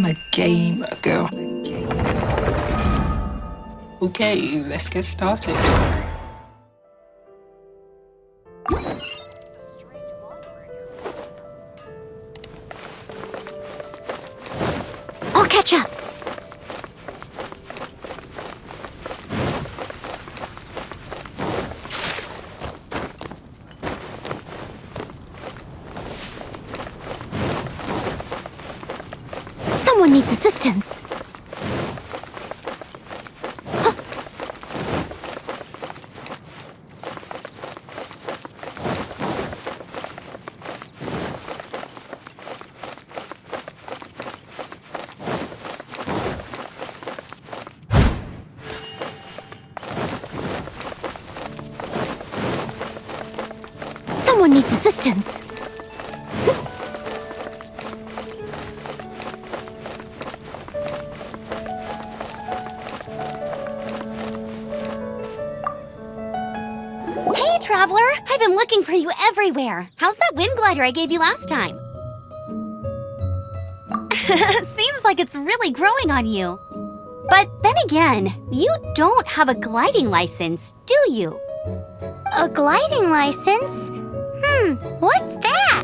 I'm a game girl. Okay, let's get started. I'll catch up. Someone needs assistance. Someone needs assistance. Hey, Traveler! I've been looking for you everywhere. How's that wind glider I gave you last time? Seems like it's really growing on you. But then again, you don't have a gliding license, do you? A gliding license? What's that?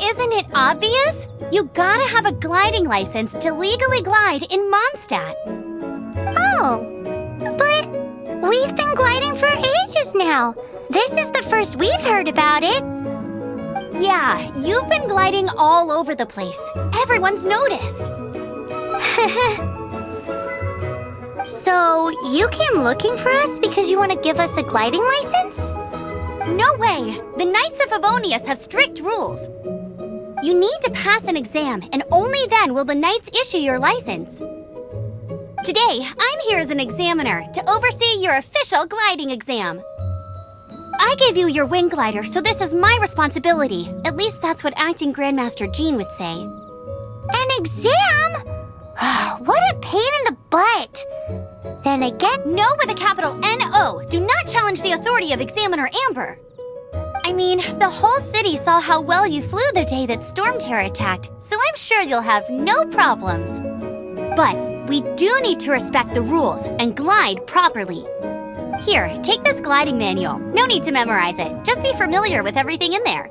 Isn't it obvious? You gotta have a gliding license to legally glide in Mondstadt. Oh, but we've been gliding for ages now. This is the first we've heard about it. Yeah, you've been gliding all over the place. Everyone's noticed. So, you came looking for us because you want to give us a gliding license? No way! The Knights of Favonius have strict rules. You need to pass an exam, and only then will the Knights issue your license. Today, I'm here as an examiner to oversee your official gliding exam. I gave you your wing glider, so this is my responsibility. At least that's what Acting Grandmaster Jean would say. An exam? What a pain in the butt! Then again, no with a capital N-O. Do not challenge the authority of Examiner Amber. I mean, the whole city saw how well you flew the day that Storm Terror attacked, so I'm sure you'll have no problems. But we do need to respect the rules and glide properly. Here, take this gliding manual. No need to memorize it. Just be familiar with everything in there.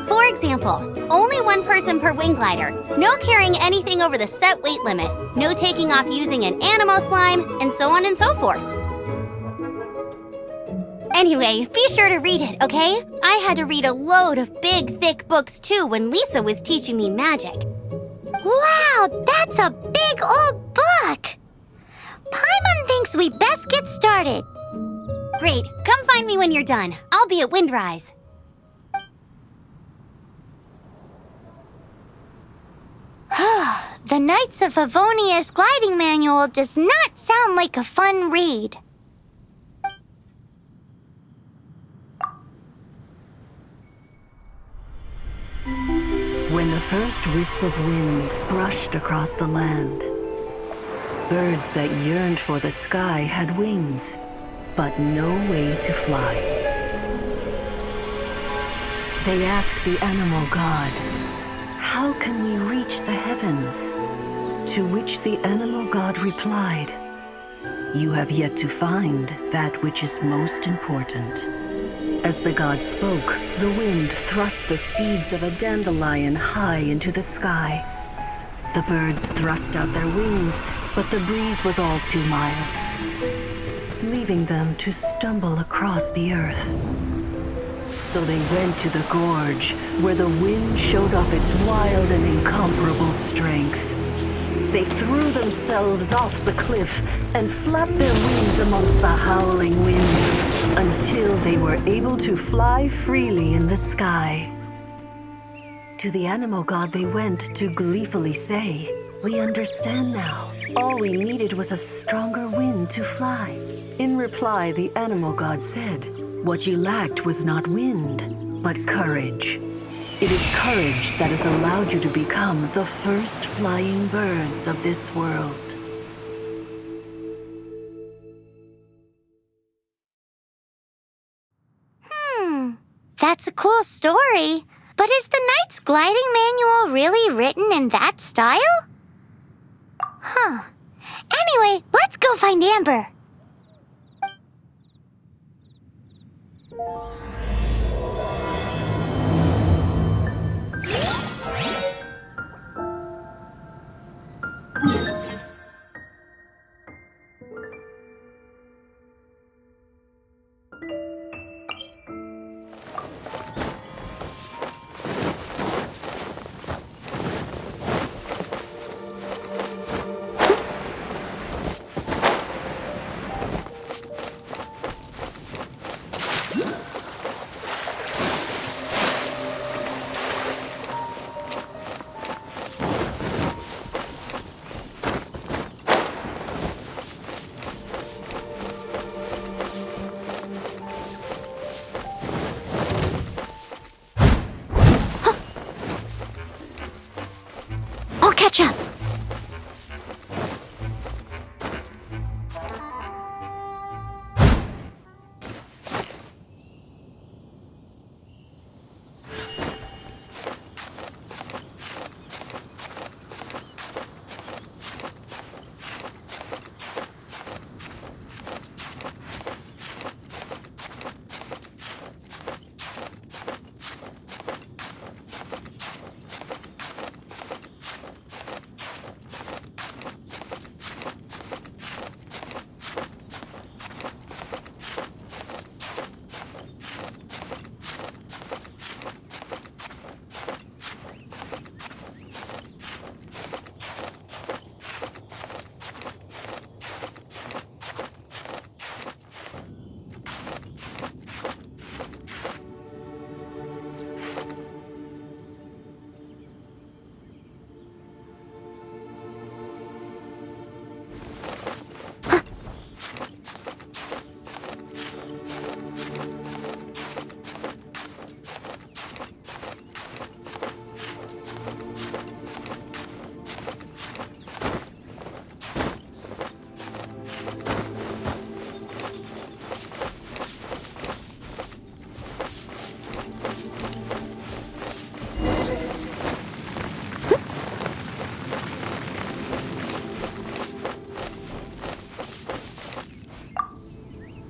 For example, only one person per wing glider, no carrying anything over the set weight limit, no taking off using an animo slime, and so on and so forth. Anyway, be sure to read it, okay? I had to read a load of big, thick books too when Lisa was teaching me magic. Wow, that's a big old book! Paimon thinks we best get started. Great, come find me when you're done. I'll be at Windrise. The Knights of Favonius gliding manual does not sound like a fun read. When the first wisp of wind brushed across the land, birds that yearned for the sky had wings, but no way to fly. They asked the animal god, "How can we reach the heavens?" To which the animal god replied, "You have yet to find that which is most important." As the god spoke, the wind thrust the seeds of a dandelion high into the sky. The birds thrust out their wings, but the breeze was all too mild, leaving them to stumble across the earth. So they went to the gorge, where the wind showed off its wild and incomparable strength. They threw themselves off the cliff and flapped their wings amongst the howling winds until they were able to fly freely in the sky. To the animal god they went to gleefully say, "We understand now. All we needed was a stronger wind to fly." In reply, the animal god said, "What you lacked was not wind, but courage. It is courage that has allowed you to become the first flying birds of this world." That's a cool story. But is the knight's gliding manual really written in that style? Huh. Anyway, let's go find Amber. I'll catch up.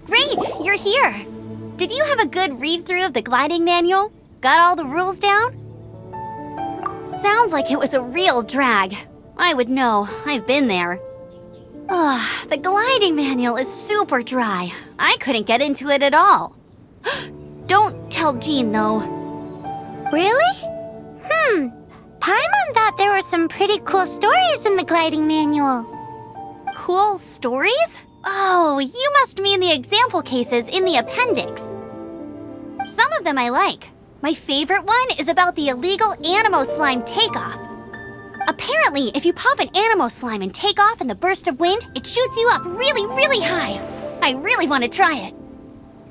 Great, you're here. Did you have a good read-through of the gliding manual? Got all the rules down? Sounds like it was a real drag. I would know, I've been there. Ugh, the gliding manual is super dry. I couldn't get into it at all. Don't tell Jean, though. Really? Paimon thought there were some pretty cool stories in the gliding manual. Cool stories? Oh, you must mean the example cases in the appendix. Some of them I like. My favorite one is about the illegal Animo Slime takeoff. Apparently, if you pop an Animo Slime and take off in the burst of wind, it shoots you up really, really high. I really want to try it.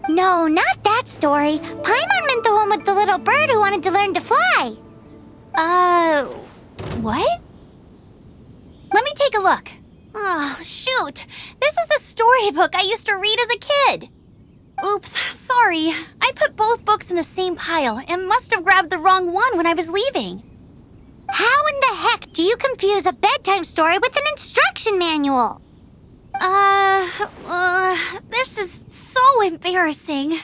No, not that story. Paimon meant the one with the little bird who wanted to learn to fly. What? Let me take a look. Oh, shoot. This is the storybook I used to read as a kid. Oops, sorry. I put both books in the same pile and must have grabbed the wrong one when I was leaving. How in the heck do you confuse a bedtime story with an instruction manual? This is so embarrassing.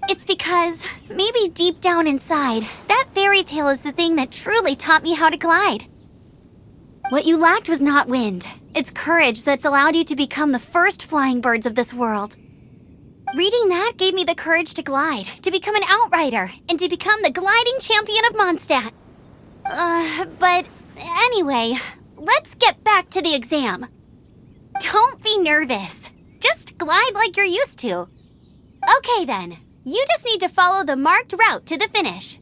It's because, maybe deep down inside, that fairy tale is the thing that truly taught me how to glide. What you lacked was not wind. It's courage that's allowed you to become the first flying birds of this world. Reading that gave me the courage to glide, to become an outrider, and to become the gliding champion of Mondstadt. But anyway, let's get back to the exam. Don't be nervous. Just glide like you're used to. Okay then, you just need to follow the marked route to the finish.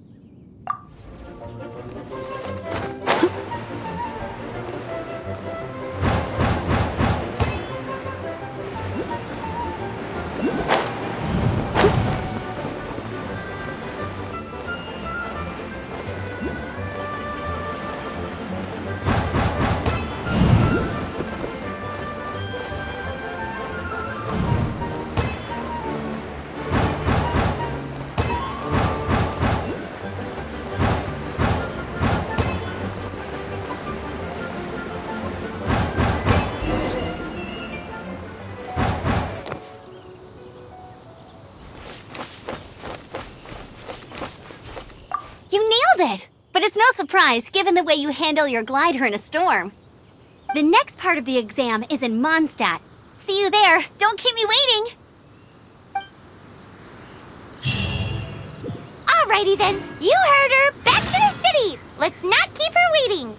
Nailed it! But it's no surprise, given the way you handle your glider in a storm. The next part of the exam is in Mondstadt. See you there. Don't keep me waiting. Alrighty then. You heard her. Back to the city. Let's not keep her waiting.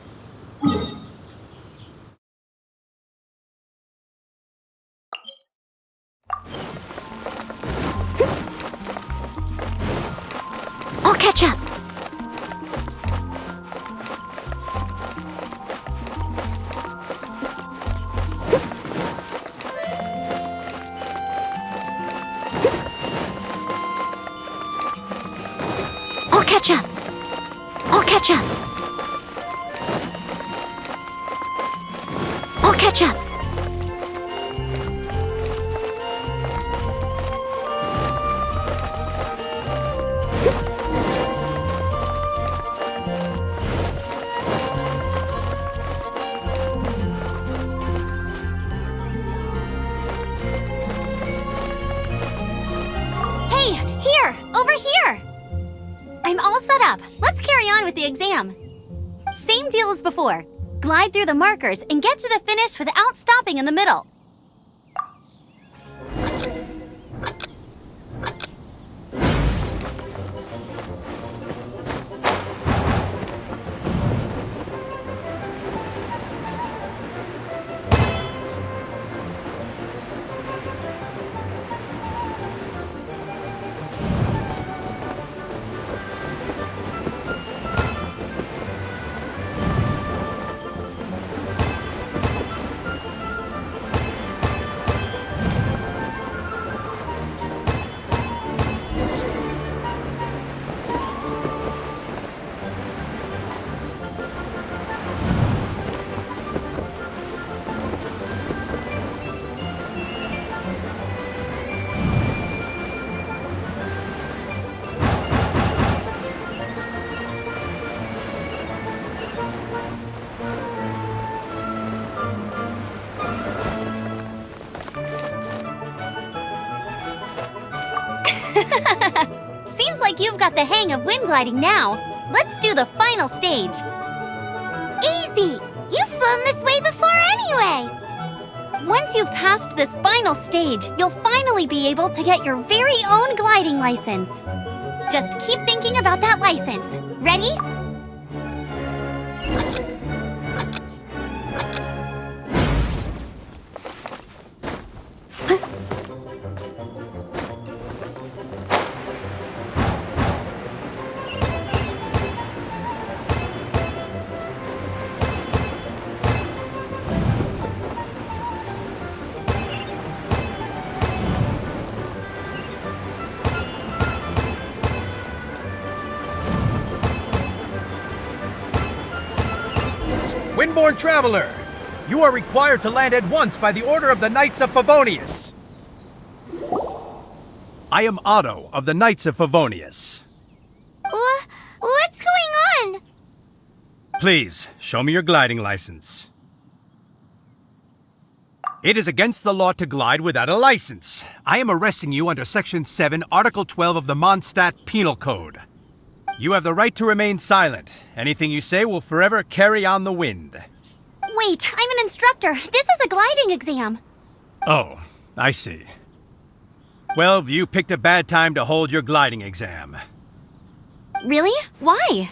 I'll catch up. I'll catch up. I'll catch up. I'll catch up. Hey, here! Over here! I'm all set up. Let's carry on with the exam. Same deal as before. Glide through the markers and get to the finish without stopping in the middle. Seems like you've got the hang of wind gliding now. Let's do the final stage. Easy! You've flown this way before anyway! Once you've passed this final stage, you'll finally be able to get your very own gliding license. Just keep thinking about that license. Ready? Windborne traveler, you are required to land at once by the order of the Knights of Favonius. I am Otto of the Knights of Favonius. What's going on? Please, show me your gliding license. It is against the law to glide without a license. I am arresting you under Section 7, Article 12 of the Mondstadt Penal Code. You have the right to remain silent. Anything you say will forever carry on the wind. Wait, I'm an instructor. This is a gliding exam. Oh, I see. Well, you picked a bad time to hold your gliding exam. Really? Why?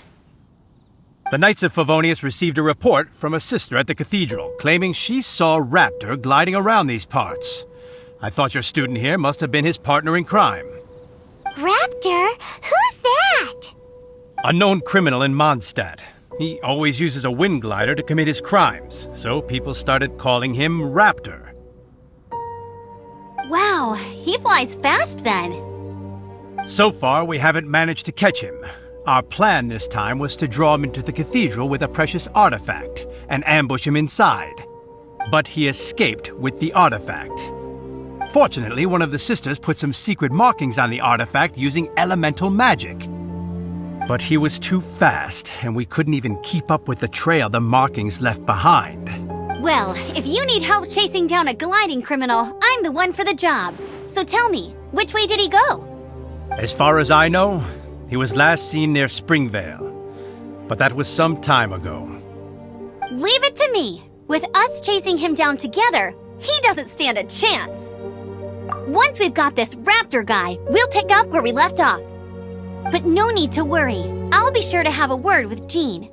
The Knights of Favonius received a report from a sister at the cathedral claiming she saw Raptor gliding around these parts. I thought your student here must have been his partner in crime. Raptor? Who's that? A known criminal in Mondstadt. He always uses a wind glider to commit his crimes, so people started calling him Raptor. Wow, he flies fast then. So far, we haven't managed to catch him. Our plan this time was to draw him into the cathedral with a precious artifact and ambush him inside. But he escaped with the artifact. Fortunately, one of the sisters put some secret markings on the artifact using elemental magic. But he was too fast, and we couldn't even keep up with the trail the markings left behind. Well, if you need help chasing down a gliding criminal, I'm the one for the job. So tell me, which way did he go? As far as I know, he was last seen near Springvale. but that was some time ago. Leave it to me. With us chasing him down together, he doesn't stand a chance. Once we've got this raptor guy, we'll pick up where we left off. But no need to worry. I'll be sure to have a word with Jean.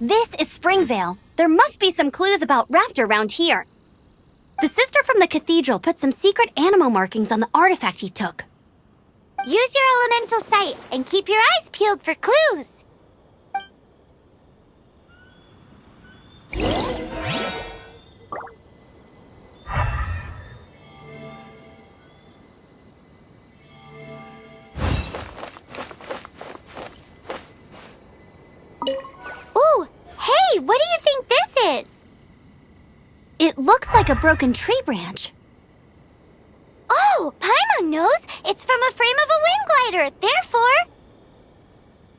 This is Springvale. There must be some clues about Raptor around here. The sister from the cathedral put some secret animal markings on the artifact he took. Use your elemental sight and keep your eyes peeled for clues. Ooh, hey, what do you think this is? It looks like a broken tree branch. Oh, Paimon knows. It's from a frame of a wind glider, therefore...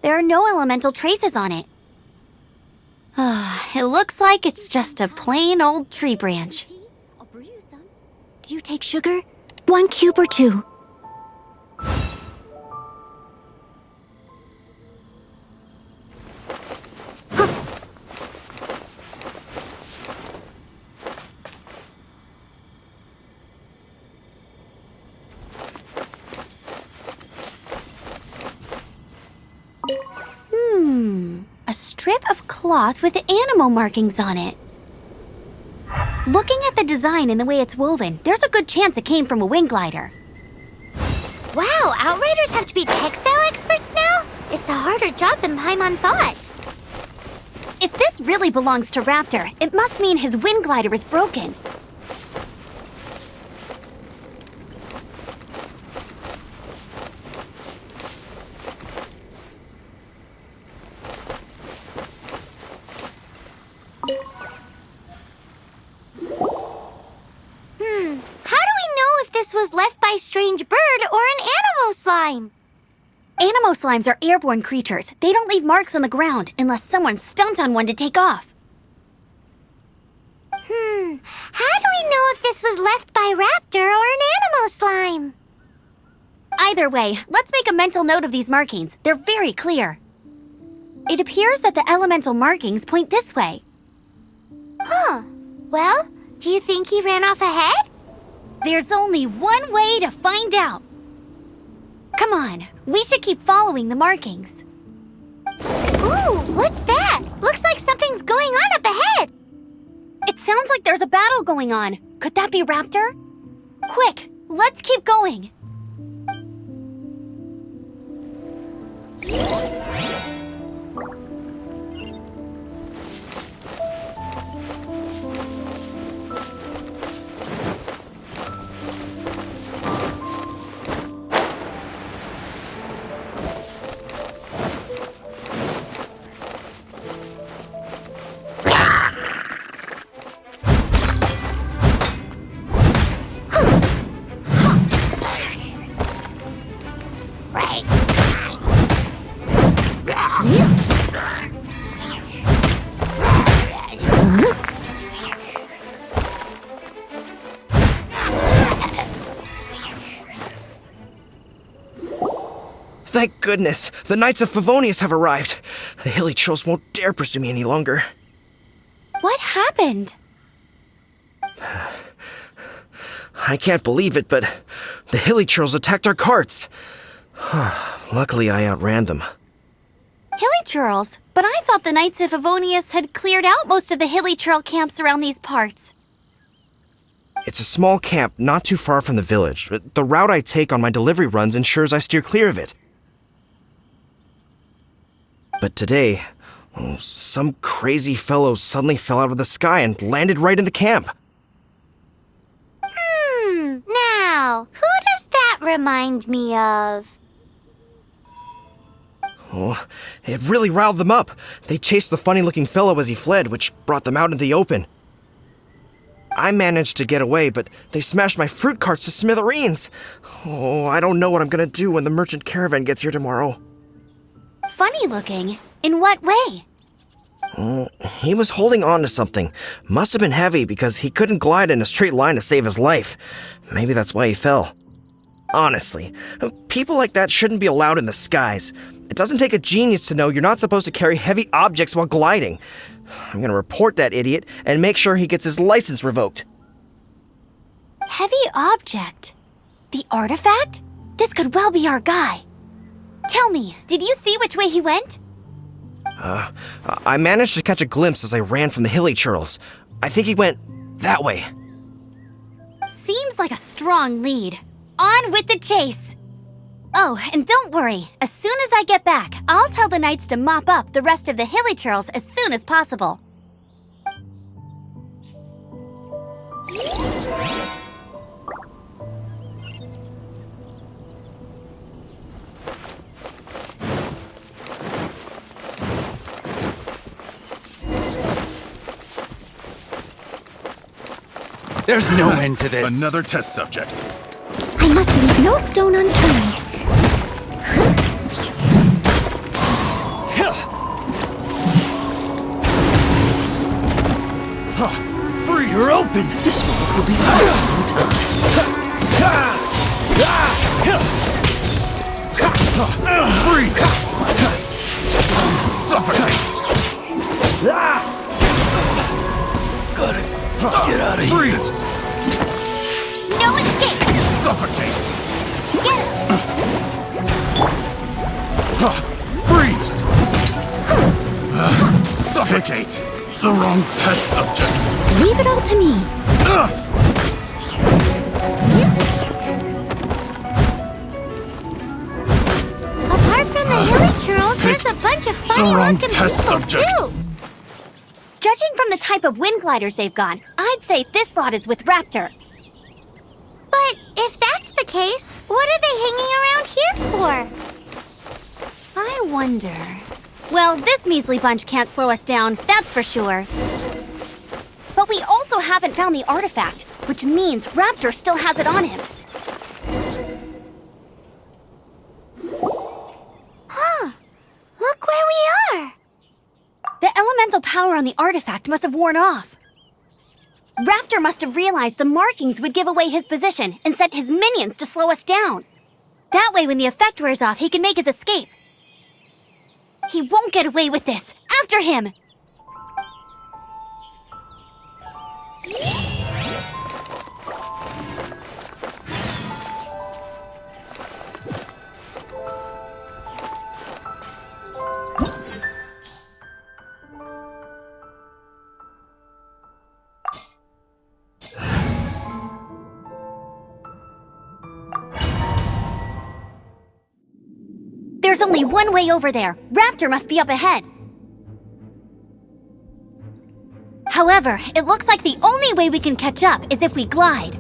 There are no elemental traces on it. It looks like it's just a plain old tree branch. I'll brew you some. Do you take sugar? 1 cube or 2? A strip of cloth with animal markings on it. Looking at the design and the way it's woven, there's a good chance it came from a wind glider. Wow, Outriders have to be textile experts now? It's a harder job than Paimon thought. If this really belongs to Raptor, it must mean his wind glider is broken. How do we know if this was left by a strange bird or an animal slime? Animal slimes are airborne creatures. They don't leave marks on the ground unless someone stomped on one to take off. How do we know if this was left by Raptor or an animal slime? Either way, let's make a mental note of these markings. They're very clear. It appears that the elemental markings point this way. Well, do you think he ran off ahead? There's only one way to find out. Come on, we should keep following the markings. Ooh, what's that? Looks like something's going on up ahead. It sounds like there's a battle going on. Could that be Raptor? Quick, let's keep going. Thank goodness, the Knights of Favonius have arrived. The hilly trolls won't dare pursue me any longer. What happened? I can't believe it, but the hilly trolls attacked our carts. Luckily, I outran them. Hilly churls? But I thought the Knights of Favonius had cleared out most of the hilly churl camps around these parts. It's a small camp not too far from the village. The route I take on my delivery runs ensures I steer clear of it. But today, some crazy fellow suddenly fell out of the sky and landed right in the camp. Now, who does that remind me of? Oh, it really riled them up. They chased the funny-looking fellow as he fled, which brought them out in the open. I managed to get away, but they smashed my fruit carts to smithereens. Oh, I don't know what I'm gonna do when the merchant caravan gets here tomorrow. Funny looking? In what way? He was holding on to something. Must have been heavy because he couldn't glide in a straight line to save his life. Maybe that's why he fell. Honestly, people like that shouldn't be allowed in the skies. It doesn't take a genius to know you're not supposed to carry heavy objects while gliding. I'm gonna report that idiot and make sure he gets his license revoked. Heavy object? The artifact? This could well be our guy. Tell me, did you see which way he went? I managed to catch a glimpse as I ran from the hilly churls. I think he went that way. Seems like a strong lead. On with the chase! Oh, and don't worry. As soon as I get back, I'll tell the knights to mop up the rest of the hilly churls as soon as possible. There's no end to this. Another test subject. I must leave no stone unturned. Free, you're open. This world will be frozen in time. Free. Suffocate. Get out of here. Freeze. No escape! Suffocate. Get him! Freeze. Suffocate. The wrong test subject. Leave it all to me. Apart from the hilly churls, there's a bunch of funny-looking people, test subject. too. Judging from the type of wind gliders they've got, I'd say this lot is with Raptor. But if that's the case, what are they hanging around here for? I wonder. Well, this measly bunch can't slow us down, that's for sure. But we also haven't found the artifact, which means Raptor still has it on him. Huh. Look where we are. The elemental power on the artifact must have worn off. Raptor must have realized the markings would give away his position and sent his minions to slow us down. That way, when the effect wears off, he can make his escape. He won't get away with this. After him! There's only one way over there. Raptor must be up ahead. However, it looks like the only way we can catch up is if we glide.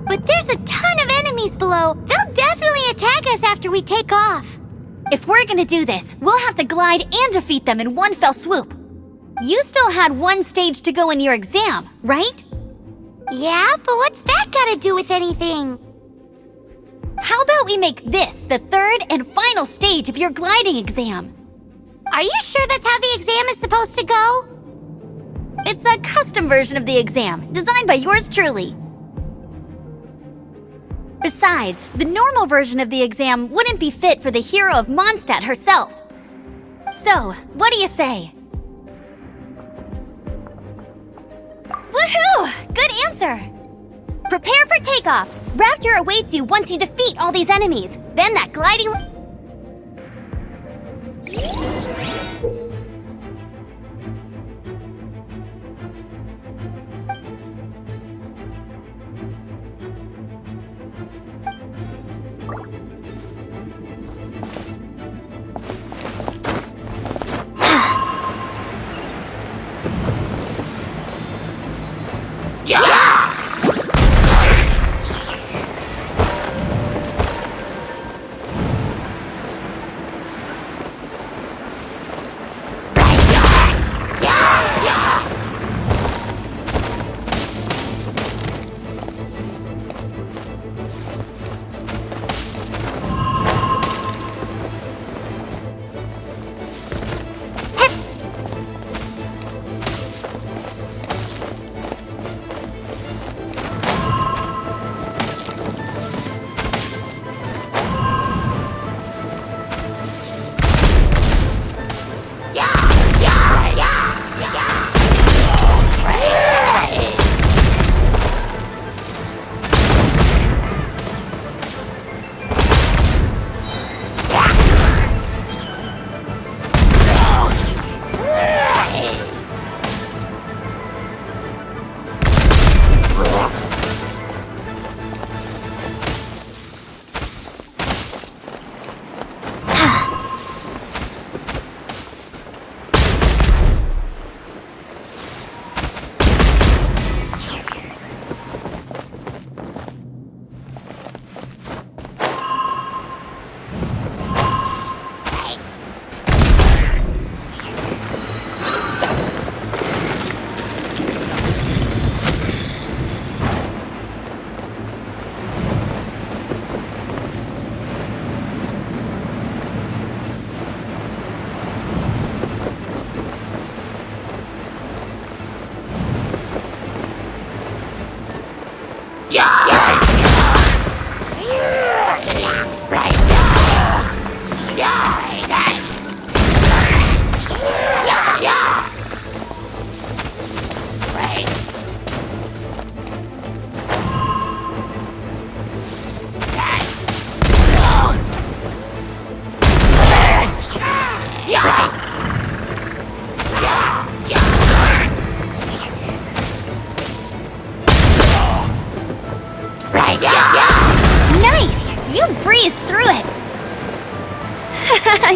But there's a ton of enemies below. They'll definitely attack us after we take off. If we're gonna do this, we'll have to glide and defeat them in one fell swoop. You still had one stage to go in your exam, right? Yeah, but what's that gotta do with anything? How about we make this the third and final stage of your gliding exam? Are you sure that's how the exam is supposed to go? It's a custom version of the exam, designed by yours truly. Besides, the normal version of the exam wouldn't be fit for the hero of Mondstadt herself. So, what do you say? Woohoo! Good answer! Prepare for takeoff! Raptor awaits you once you defeat all these enemies. Then that gliding...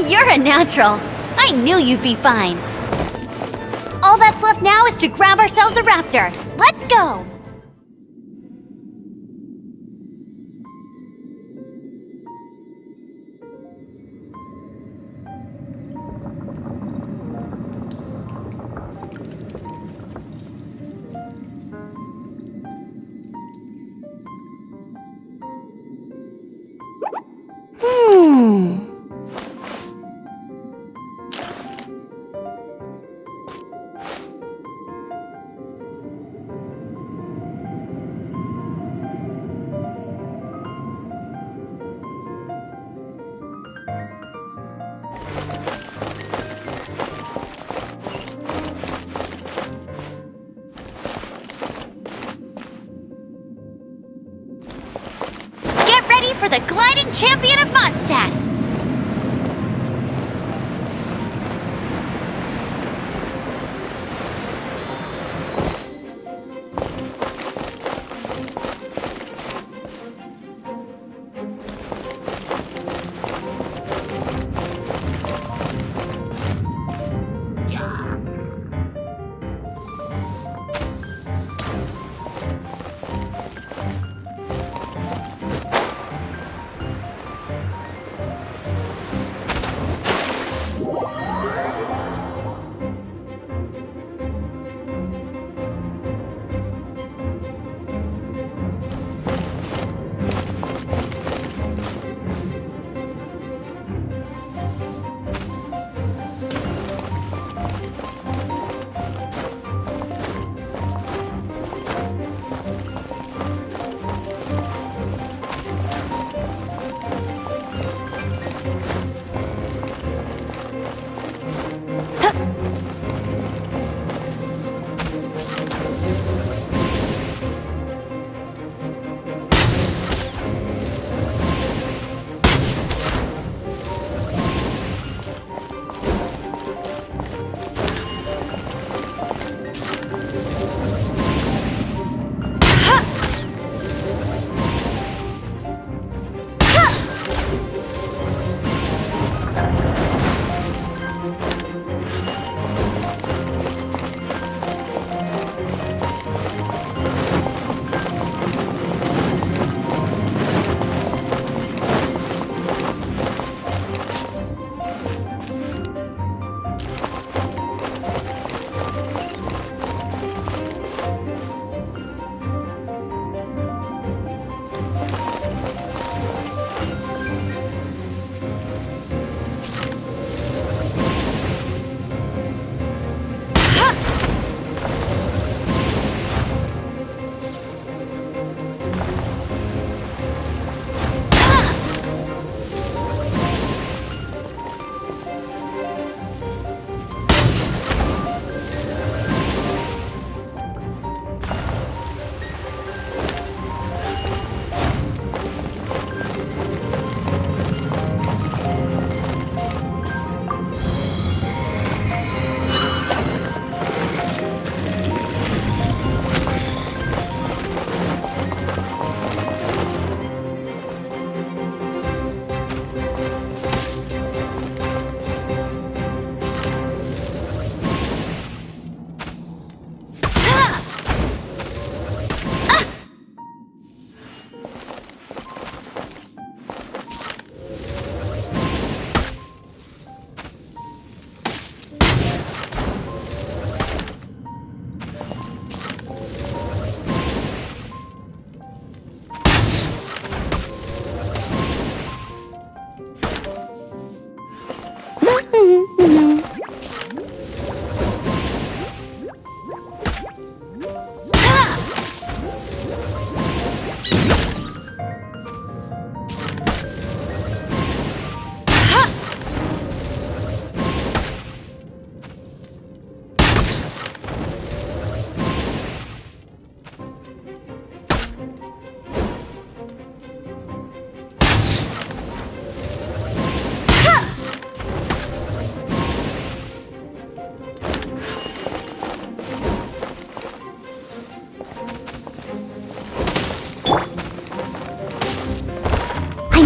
You're a natural. I knew you'd be fine. All that's left now is to grab ourselves a raptor. Let's go! For the gliding champion of Mondstadt!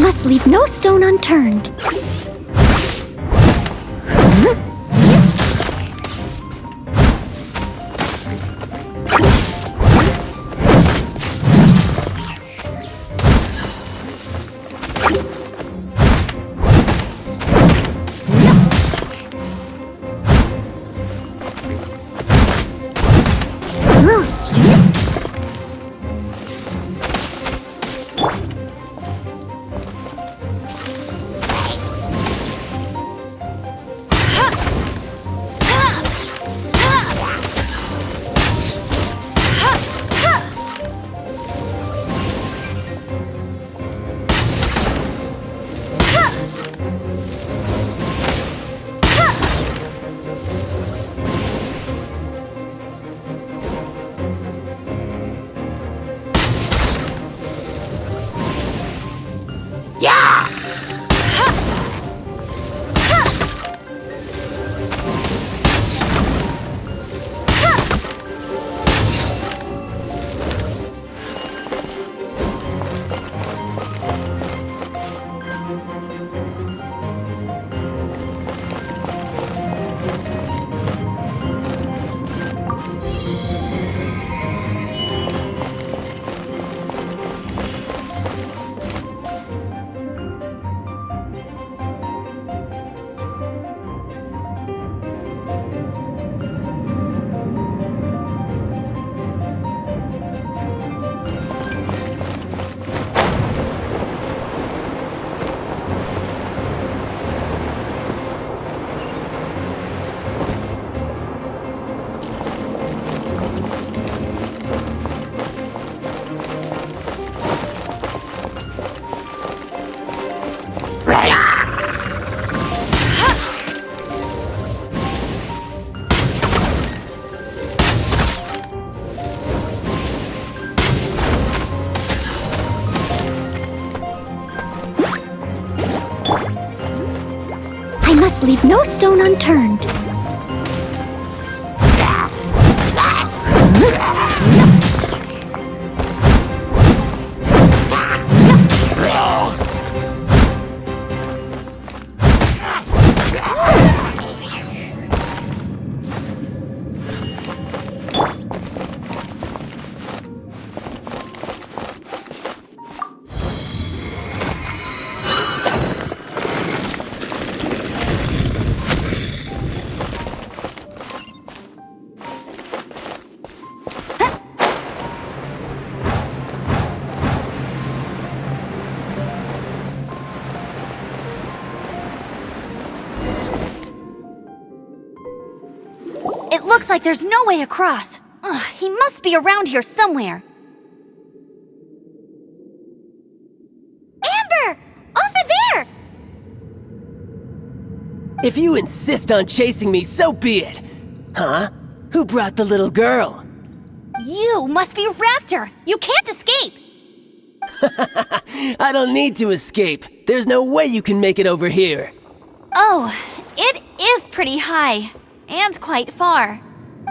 must leave no stone unturned. I must leave no stone unturned. It looks like there's no way across. Ugh, he must be around here somewhere. Amber! Over there! If you insist on chasing me, so be it. Huh? Who brought the little girl? You must be a raptor! You can't escape! I don't need to escape. There's no way you can make it over here. Oh, it is pretty high. And quite far.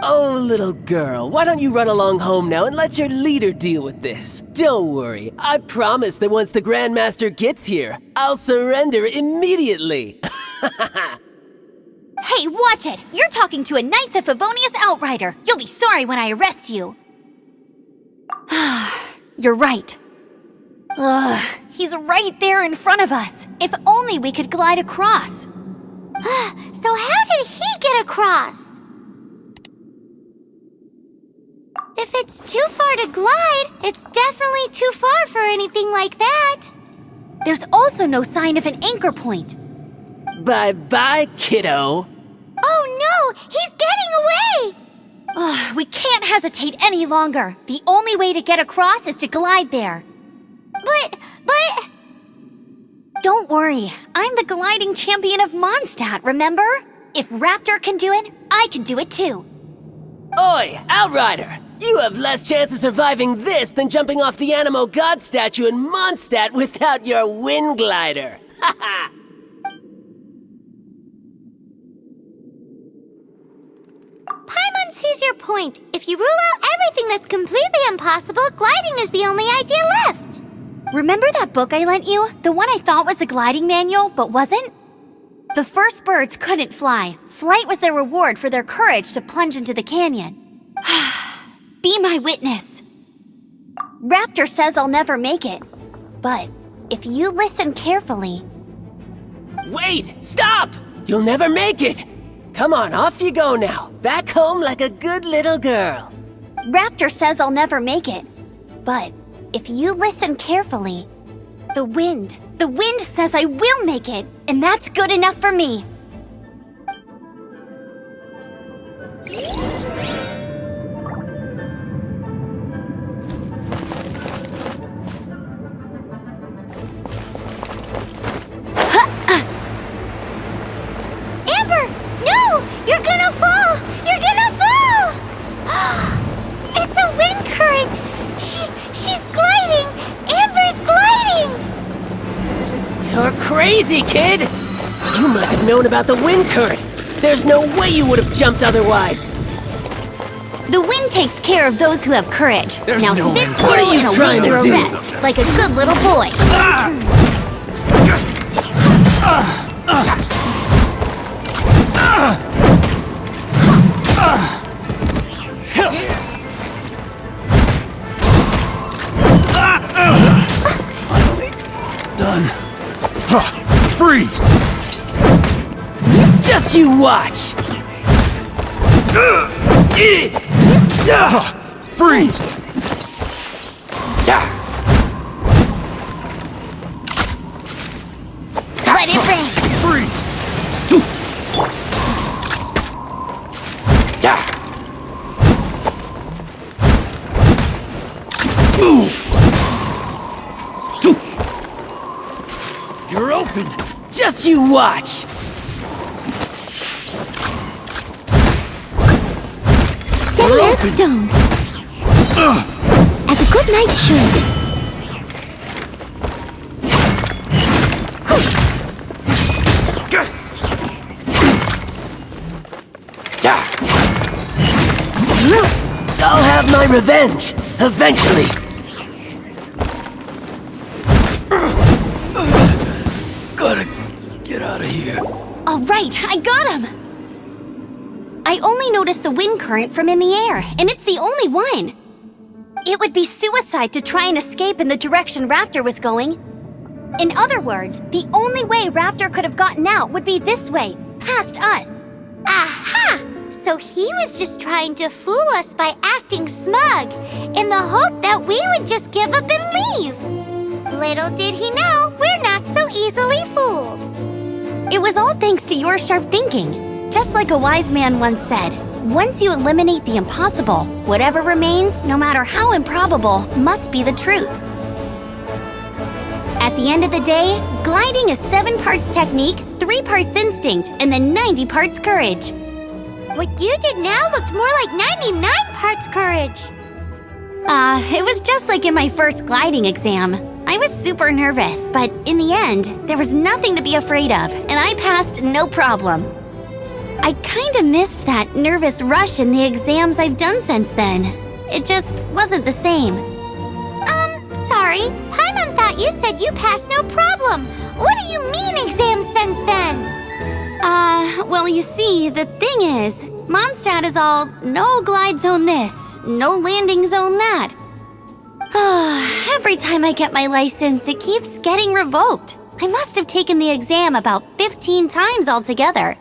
Oh, little girl, why don't you run along home now and let your leader deal with this? Don't worry, I promise that once the Grandmaster gets here, I'll surrender immediately. Hey, watch it! You're talking to a Knights of Favonius outrider. You'll be sorry when I arrest you. You're right. Ugh, he's right there in front of us. If only we could glide across. So how did he get across? If it's too far to glide, it's definitely too far for anything like that. There's also no sign of an anchor point. Bye-bye, kiddo. Oh no, he's getting away! We can't hesitate any longer. The only way to get across is to glide there. But... Don't worry, I'm the gliding champion of Mondstadt, remember? If Raptor can do it, I can do it too. Oi, Outrider! You have less chance of surviving this than jumping off the Animo God statue in Mondstadt without your wind glider. Haha! Paimon sees your point. If you rule out everything that's completely impossible, gliding is the only idea left. Remember that book I lent you? The one I thought was the gliding manual, but wasn't? The first birds couldn't fly. Flight was their reward for their courage to plunge into the canyon. Be my witness. Raptor says I'll never make it. But if you listen carefully... Wait! Stop! You'll never make it! Come on, off you go now. Back home like a good little girl. Raptor says I'll never make it. But if you listen carefully, the wind says I will make it, and that's good enough for me. Amber, no! You're gonna fall! You're gonna fall! It's a wind current! She's gliding! Amber's gliding! You're crazy, kid! You must have known about the wind current. There's no way you would have jumped otherwise. The wind takes care of those who have courage. There's now no sit way. still What are you and trying await to your do? arrest, like a good little boy. Done. Freeze! Just you watch! Freeze! Let it rain. Freeze! You're open! Just you watch! Steady as stone. As a good knight should. I'll have my revenge, eventually. Gotta get out of here. All right, I got him. I only noticed the wind current from in the air, and it's the only one. It would be suicide to try and escape in the direction Raptor was going. In other words, the only way Raptor could have gotten out would be this way, past us. Aha! So he was just trying to fool us by acting smug, in the hope that we would just give up and leave. Little did he know, we're not so easily fooled. It was all thanks to your sharp thinking. Just like a wise man once said, once you eliminate the impossible, whatever remains, no matter how improbable, must be the truth. At the end of the day, gliding is 7 parts technique, 3 parts instinct, and then 90 parts courage. What you did now looked more like 99 parts courage. It was just like in my first gliding exam. I was super nervous, but in the end, there was nothing to be afraid of, and I passed no problem. I kinda missed that nervous rush in the exams I've done since then. It just wasn't the same. Sorry. Paimon thought you said you passed no problem. What do you mean exams since then? Well, you see, the thing is, Mondstadt is all no glide zone this, no landing zone that. Every time I get my license, it keeps getting revoked. I must have taken the exam about 15 times altogether.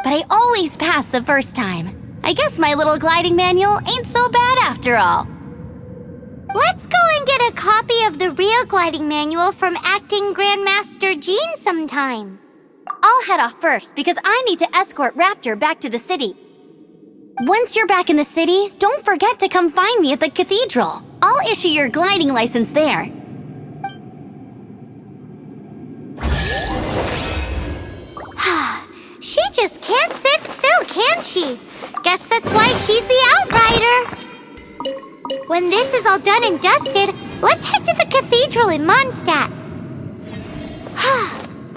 But I always pass the first time. I guess my little gliding manual ain't so bad after all. Let's go and get a copy of the real gliding manual from Acting Grandmaster Jean sometime. I'll head off first because I need to escort Raptor back to the city. Once you're back in the city, don't forget to come find me at the cathedral. I'll issue your gliding license there. She just can't sit still, can she? Guess that's why she's the outrider. When this is all done and dusted, let's head to the cathedral in Mondstadt.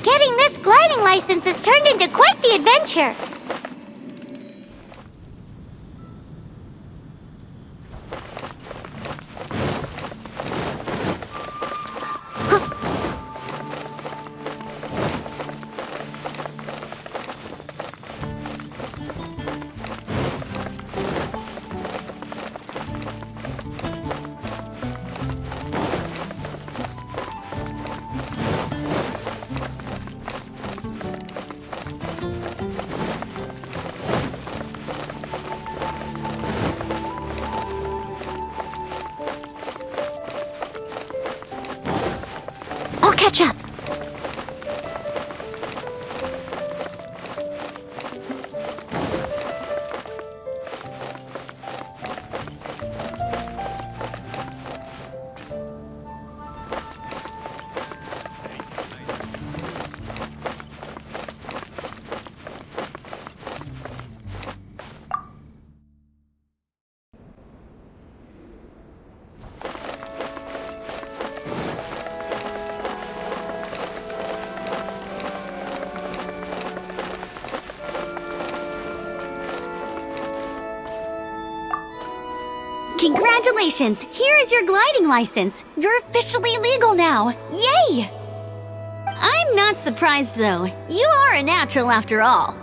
Getting this gliding license has turned into quite the adventure. Congratulations! Here is your gliding license. You're officially legal now. Yay! I'm not surprised though. You are a natural after all.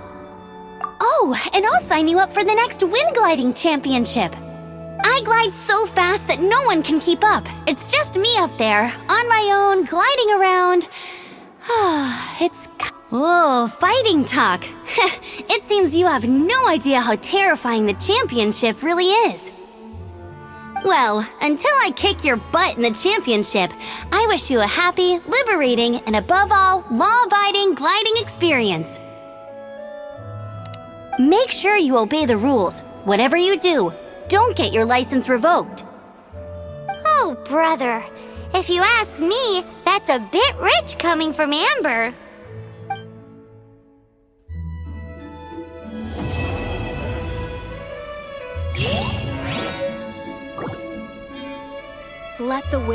Oh, and I'll sign you up for the next wind gliding championship. I glide so fast that no one can keep up. It's just me up there, on my own, gliding around. Whoa, fighting talk. It seems you have no idea how terrifying the championship really is. Well, until I kick your butt in the championship, I wish you a happy, liberating, and above all, law-abiding gliding experience. Make sure you obey the rules. Whatever you do, don't get your license revoked. Oh, brother. If you ask me, that's a bit rich coming from Amber. Let the